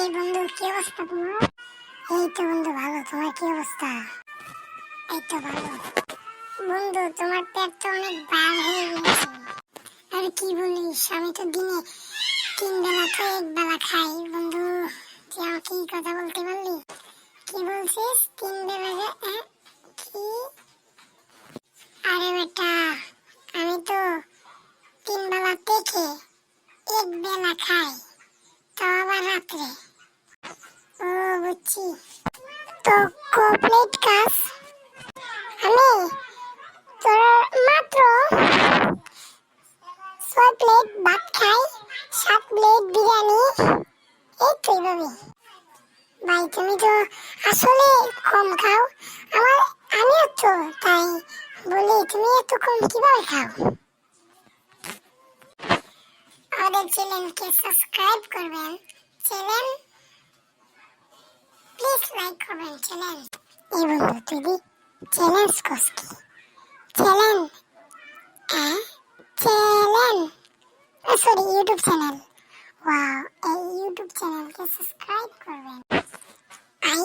এই বন্ধু, কি অবস্থা তোমার? এই তো বন্ধু ভালো, তোমার কি অবস্থা? এই তো ভালো বন্ধু, তোমার পেট তো অনেক বার হয়ে গেছে। আর কি বলিস, আমি তো দিনে 3 বেলা তো 1 বেলা খাই বন্ধু। তুই আমাকে এই কথা বলতে পারলি? কি বলছিস 3 বেলা কি? আরে বেটা, আমি তো 3 বেলা দেখে 1 বেলা খাই, তাও আবার রাত্রে। ও বুঝছি। তো কমপ্লিট কাজ। আমি তোর মাত্র 6 প্লেট ভাত খাই, 7 প্লেট বিরিয়ানি, এই তো এইভাবে। ভাই তুমি তো আসলে কম খাও। আমিও তো তাই বলি, তুমি এত কম কিভাবে খাও? আমাদের চ্যানেলকে সাবস্ক্রাইব করবেন, চ্যানেল প্লিজ লাইক করবেন চ্যানেল। এই বন্ধু তুই দি চ্যালেঞ্জ করস কি? Challenge channel, sorry YouTube channel. Wow, এই ইউটিউব চ্যানেলকে সাবস্ক্রাইব করবেন। আই